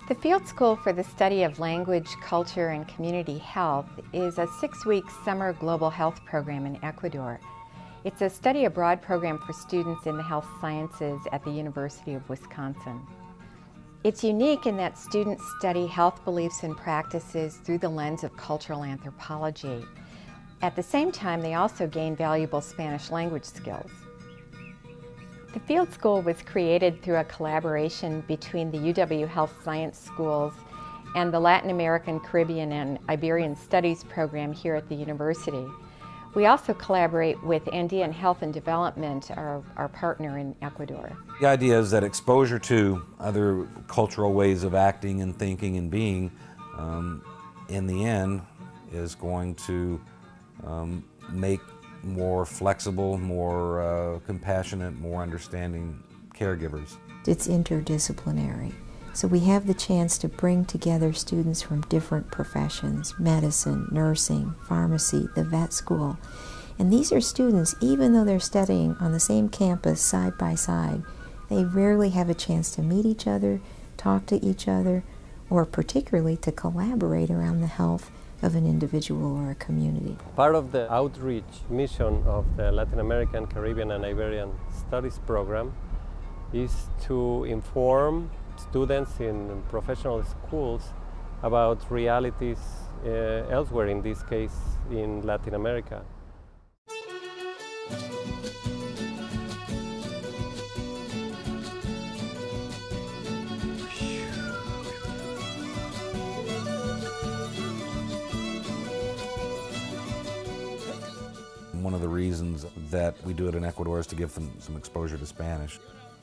The Field School for the Study of Language, Culture, and Community Health is a 6-week summer global health program in Ecuador. It's a study abroad program for students in the health sciences at the University of Wisconsin. It's unique in that students study health beliefs and practices through the lens of cultural anthropology. At the same time, they also gain valuable Spanish language skills. The Field School was created through a collaboration between the UW Health Science Schools and the Latin American, Caribbean, and Iberian Studies program here at the university. We also collaborate with Andean Health and Development, our partner in Ecuador. The idea is that exposure to other cultural ways of acting and thinking and being, in the end, is going to make more flexible, more compassionate, more understanding caregivers. It's interdisciplinary. So we have the chance to bring together students from different professions, medicine, nursing, pharmacy, the vet school. And these are students, even though they're studying on the same campus side by side, they rarely have a chance to meet each other, talk to each other, or particularly to collaborate around the health of an individual or a community. Part of the outreach mission of the Latin American, Caribbean, and Iberian Studies program is to inform students in professional schools about realities elsewhere, in this case in Latin America. One of the reasons that we do it in Ecuador is to give them some exposure to Spanish.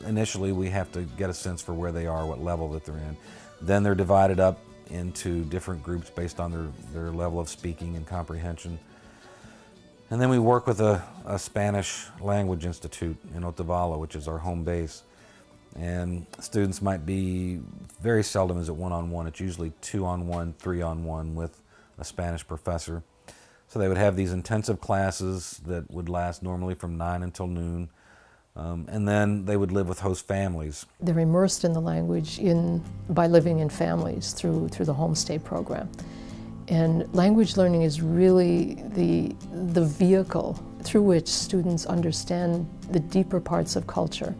Initially, we have to get a sense for where they are, what level that they're in. Then they're divided up into different groups based on their level of speaking and comprehension. And then we work with a Spanish language institute in Otavalo, which is our home base. And students might be, very seldom is it one-on-one, it's usually 2-on-1, 3-on-1 with a Spanish professor. So they would have these intensive classes that would last normally from 9 until noon, and then they would live with host families. They're immersed in the language by living in families through the homestay program. And language learning is really the vehicle through which students understand the deeper parts of culture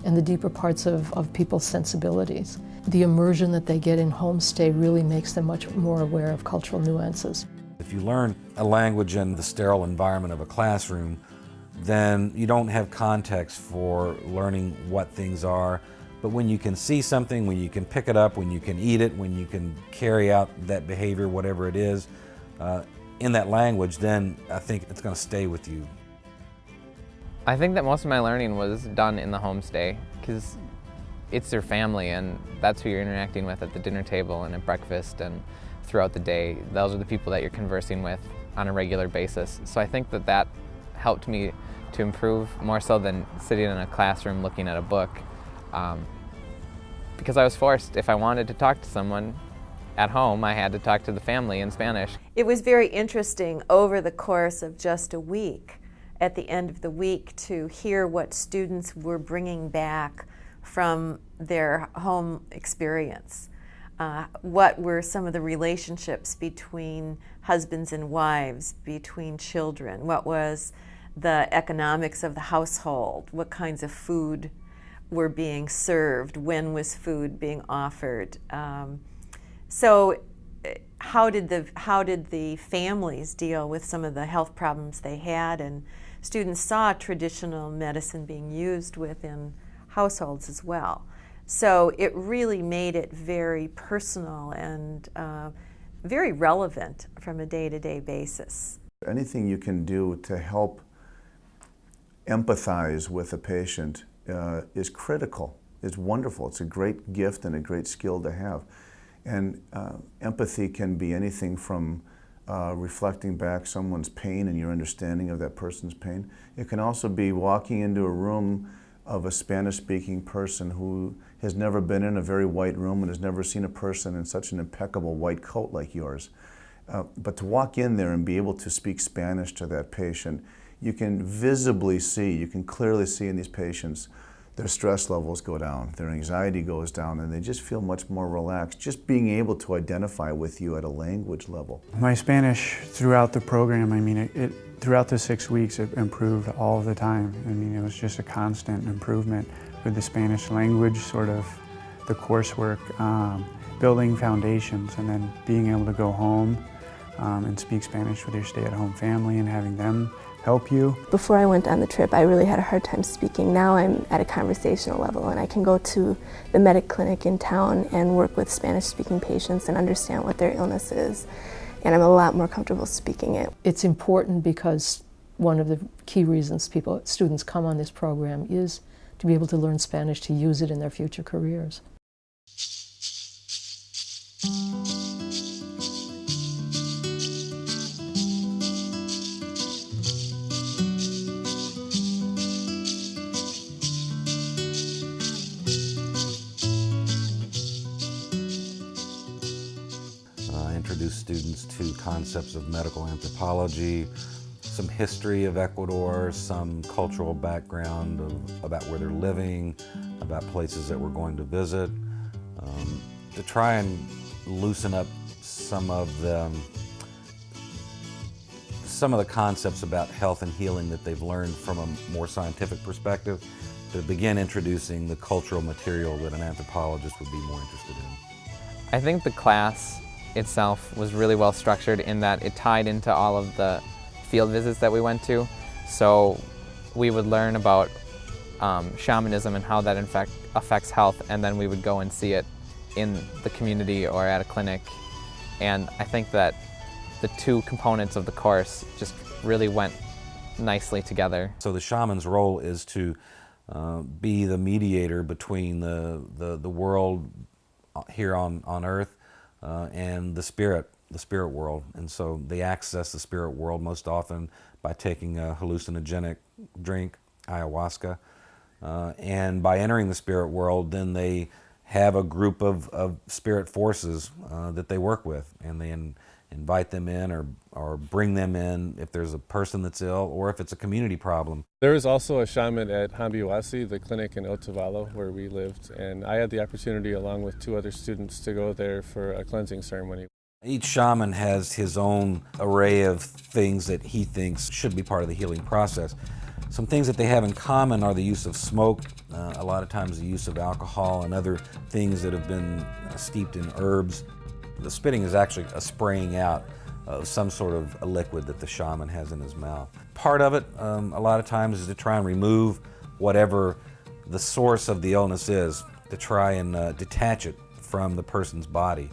and the deeper parts of people's sensibilities. The immersion that they get in homestay really makes them much more aware of cultural nuances. If you learn a language in the sterile environment of a classroom, then you don't have context for learning what things are. But when you can see something, when you can pick it up, when you can eat it, when you can carry out that behavior, whatever it is, in that language, then I think it's going to stay with you. I think that most of my learning was done in the homestay because it's your family and that's who you're interacting with at the dinner table and at breakfast and throughout the day. Those are the people that you're conversing with on a regular basis. So I think that helped me to improve more so than sitting in a classroom looking at a book, because I was forced, if I wanted to talk to someone at home, I had to talk to the family in Spanish. It was very interesting over the course of just a week, at the end of the week, to hear what students were bringing back from their home experience. What were some of the relationships between husbands and wives, between children? What was the economics of the household? What kinds of food were being served? When was food being offered? So how did the families deal with some of the health problems they had? And students saw traditional medicine being used within households as well. So it really made it very personal and very relevant from a day-to-day basis. Anything you can do to help empathize with a patient is critical. It's wonderful. It's a great gift and a great skill to have. And empathy can be anything from reflecting back someone's pain and your understanding of that person's pain. It can also be walking into a room of a Spanish-speaking person who has never been in a very white room and has never seen a person in such an impeccable white coat like yours. But to walk in there and be able to speak Spanish to that patient, you can visibly see, you can clearly see in these patients their stress levels go down, their anxiety goes down, and they just feel much more relaxed, just being able to identify with you at a language level. My Spanish throughout the program, I mean, throughout the 6 weeks, it improved all the time. I mean, it was just a constant improvement with the Spanish language, sort of the coursework, building foundations, and then being able to go home and speak Spanish with your stay-at-home family and having them help you. Before I went on the trip, I really had a hard time speaking. Now I'm at a conversational level, and I can go to the medic clinic in town and work with Spanish-speaking patients and understand what their illness is, and I'm a lot more comfortable speaking it. It's important because one of the key reasons students come on this program is to be able to learn Spanish, to use it in their future careers. Introduce students to concepts of medical anthropology, some history of Ecuador, some cultural background about where they're living, about places that we're going to visit, to try and loosen up some of the concepts about health and healing that they've learned from a more scientific perspective, to begin introducing the cultural material that an anthropologist would be more interested in. I think the class itself was really well structured in that it tied into all of the field visits that we went to. So we would learn about shamanism and how that in fact affects health, and then we would go and see it in the community or at a clinic. And I think that the two components of the course just really went nicely together. So the shaman's role is to be the mediator between the world here on Earth and the spirit world. And so they access the spirit world most often by taking a hallucinogenic drink, ayahuasca. And by entering the spirit world, then they have a group of spirit forces that they work with, and they invite them in or bring them in if there's a person that's ill or if it's a community problem. There was also a shaman at Hambiwasi, the clinic in Otavalo where we lived, and I had the opportunity along with 2 other students to go there for a cleansing ceremony. Each shaman has his own array of things that he thinks should be part of the healing process. Some things that they have in common are the use of smoke, a lot of times the use of alcohol and other things that have been steeped in herbs. The spitting is actually a spraying out of some sort of a liquid that the shaman has in his mouth. Part of it, a lot of times, is to try and remove whatever the source of the illness is, to try and detach it from the person's body.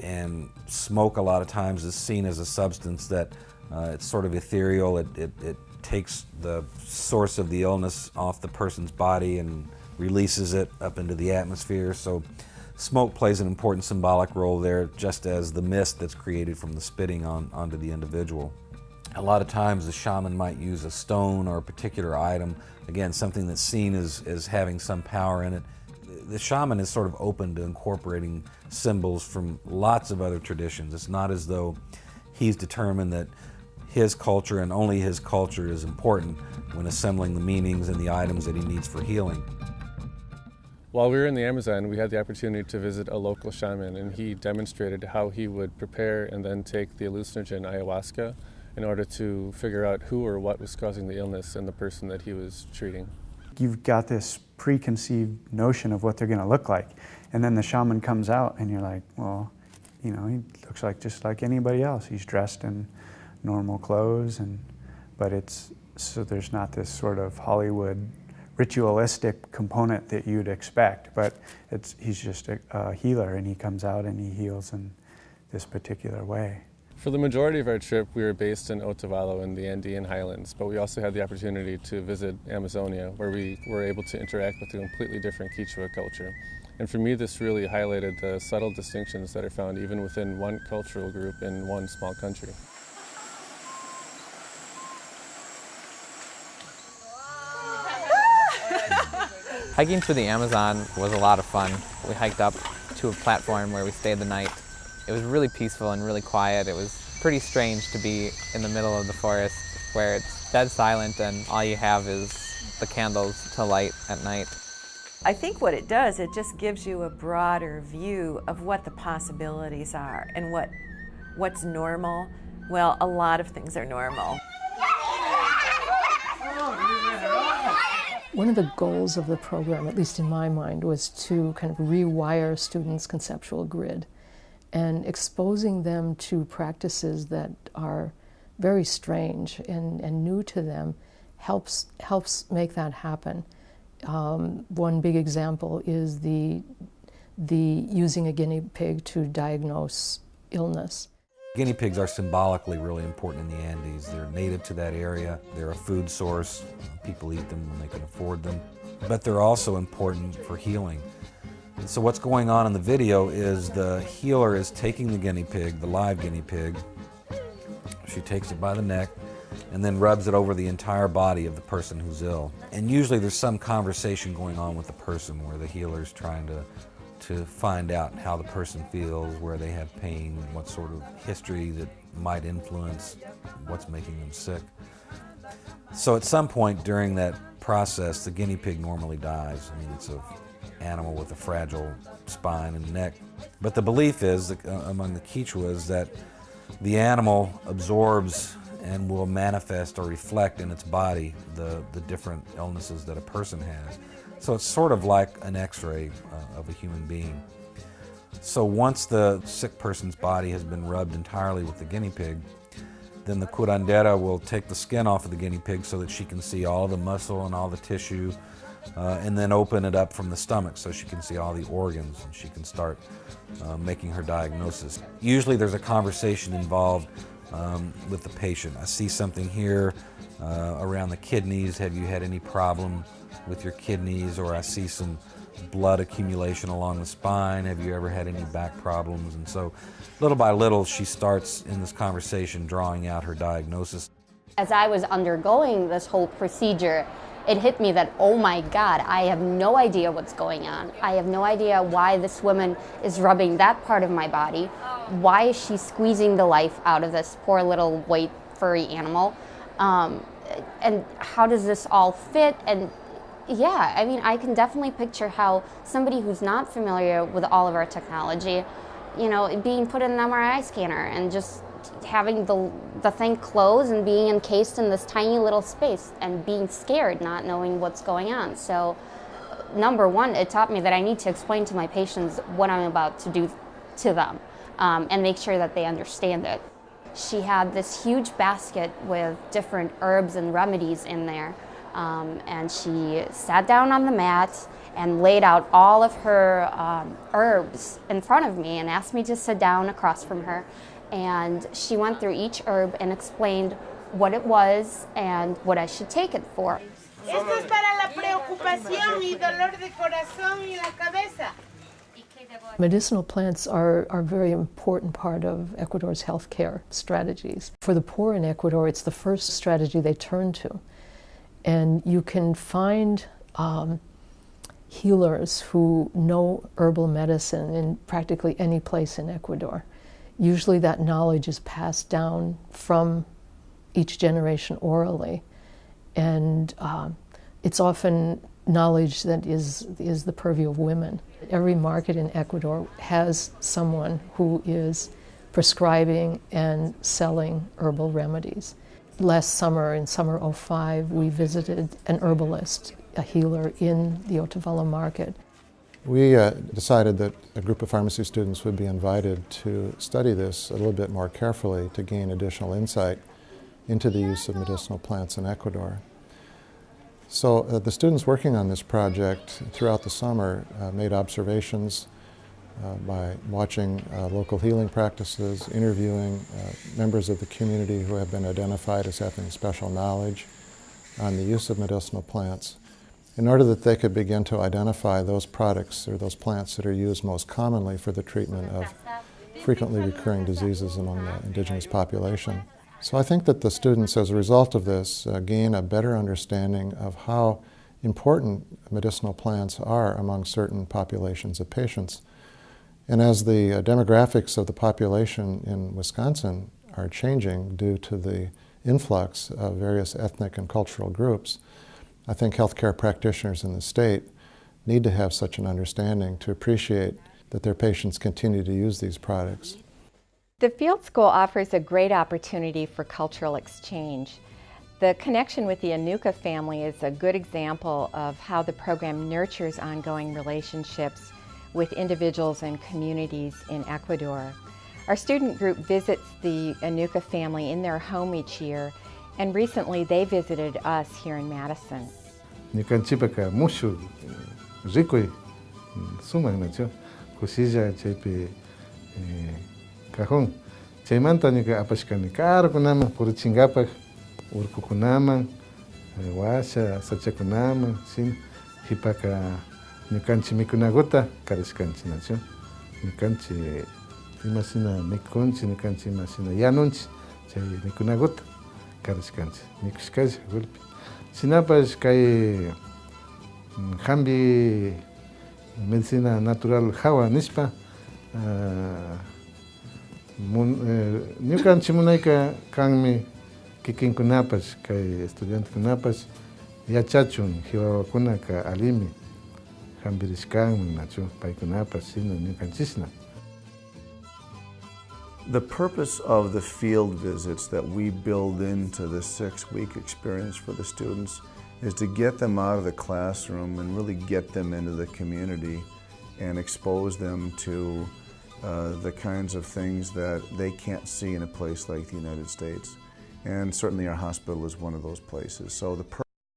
And smoke a lot of times is seen as a substance that it's sort of ethereal. It takes the source of the illness off the person's body and releases it up into the atmosphere. So smoke plays an important symbolic role there, just as the mist that's created from the spitting onto the individual. A lot of times the shaman might use a stone or a particular item, again, something that's seen as having some power in it. The shaman is sort of open to incorporating symbols from lots of other traditions. It's not as though he's determined that his culture and only his culture is important when assembling the meanings and the items that he needs for healing. While we were in the Amazon, we had the opportunity to visit a local shaman, and he demonstrated how he would prepare and then take the hallucinogen ayahuasca in order to figure out who or what was causing the illness in the person that he was treating. You've got this preconceived notion of what they're going to look like, and then the shaman comes out and you're like, well, you know, he looks like just like anybody else. He's dressed in normal clothes, so there's not this sort of Hollywood ritualistic component that you'd expect, but he's just a healer, and he comes out and he heals in this particular way. For the majority of our trip, we were based in Otavalo in the Andean highlands, but we also had the opportunity to visit Amazonia, where we were able to interact with a completely different Quechua culture. And for me, this really highlighted the subtle distinctions that are found even within one cultural group in one small country. Hiking through the Amazon was a lot of fun. We hiked up to a platform where we stayed the night. It was really peaceful and really quiet. It was pretty strange to be in the middle of the forest where it's dead silent and all you have is the candles to light at night. I think what it does, it just gives you a broader view of what the possibilities are and what's normal. Well, a lot of things are normal. One of the goals of the program, at least in my mind, was to kind of rewire students' conceptual grid, and exposing them to practices that are very strange and new to them helps make that happen. One big example is the using a guinea pig to diagnose illness. Guinea pigs are symbolically really important in the Andes. They're native to that area. They're a food source. People eat them when they can afford them. But they're also important for healing. And so what's going on in the video is the healer is taking the guinea pig, the live guinea pig. She takes it by the neck and then rubs it over the entire body of the person who's ill. And usually there's some conversation going on with the person where the healer's trying to find out how the person feels, where they have pain, what sort of history that might influence what's making them sick. So at some point during that process, the guinea pig normally dies. I mean, it's an animal with a fragile spine and neck. But the belief is, among the Quichuas, that the animal absorbs and will manifest or reflect in its body the different illnesses that a person has. So it's sort of like an x-ray of a human being. So once the sick person's body has been rubbed entirely with the guinea pig, then the curandera will take the skin off of the guinea pig so that she can see all the muscle and all the tissue, and then open it up from the stomach so she can see all the organs and she can start making her diagnosis. Usually there's a conversation involved with the patient. I see something here around the kidneys. Have you had any problem with your kidneys? Or I see some blood accumulation along the spine. Have you ever had any back problems? And so little by little she starts in this conversation drawing out her diagnosis. As I was undergoing this whole procedure, it hit me that, oh my God, I have no idea what's going on. I have no idea why this woman is rubbing that part of my body. Why is she squeezing the life out of this poor little white furry animal? And how does this all fit? And yeah, I mean, I can definitely picture how somebody who's not familiar with all of our technology, you know, being put in an MRI scanner and just having the thing close and being encased in this tiny little space and being scared, not knowing what's going on. So, number one, it taught me that I need to explain to my patients what I'm about to do to them, and make sure that they understand it. She had this huge basket with different herbs and remedies in there. And she sat down on the mat and laid out all of her herbs in front of me and asked me to sit down across from her. And she went through each herb and explained what it was and what I should take it for. Esto es para la preocupación y dolor de corazón y la cabeza. Medicinal plants are a very important part of Ecuador's healthcare strategies. For the poor in Ecuador, it's the first strategy they turn to. And you can find healers who know herbal medicine in practically any place in Ecuador. Usually that knowledge is passed down from each generation orally. And it's often knowledge that is the purview of women. Every market in Ecuador has someone who is prescribing and selling herbal remedies. Last summer, in summer '05, we visited an herbalist, a healer in the Otavalo market. We decided that a group of pharmacy students would be invited to study this a little bit more carefully to gain additional insight into the use of medicinal plants in Ecuador. So the students working on this project throughout the summer made observations by watching local healing practices, interviewing members of the community who have been identified as having special knowledge on the use of medicinal plants, in order that they could begin to identify those products or those plants that are used most commonly for the treatment of frequently recurring diseases among the indigenous population. So I think that the students, as a result of this, gain a better understanding of how important medicinal plants are among certain populations of patients. And as the demographics of the population in Wisconsin are changing due to the influx of various ethnic and cultural groups, I think healthcare practitioners in the state need to have such an understanding to appreciate that their patients continue to use these products. The field school offers a great opportunity for cultural exchange. The connection with the Anuka family is a good example of how the program nurtures ongoing relationships with individuals and communities in Ecuador. Our student group visits the Anuka family in their home each year, and recently they visited us here in Madison. Nikanchipaka mushu rikoi sumang nacho kusija chaypi cajón chaymanta nika apashkani karukunaman purichingapak urkukunaman washa sachakunaman sin hipaka ñukanchi mikunaguta karishkanchi nacho ñukanchi imasina mikunchi ñukanchi imasina yanunchi chay mikunaguta karishkanchi mikushkalla gulpi sinapash kay hambi medicina natural hawa nishpa ñukanchi munayka kanmi kikinkunapash kay estudiantekunapash yachachun hiwawakuna ka alimi hambirishkanman nachu paykunapash sino ñukanchisna. The purpose of the field visits that we build into the 6-week experience for the students is to get them out of the classroom and really get them into the community and expose them to the kinds of things that they can't see in a place like the United States. And certainly our hospital is one of those places. So the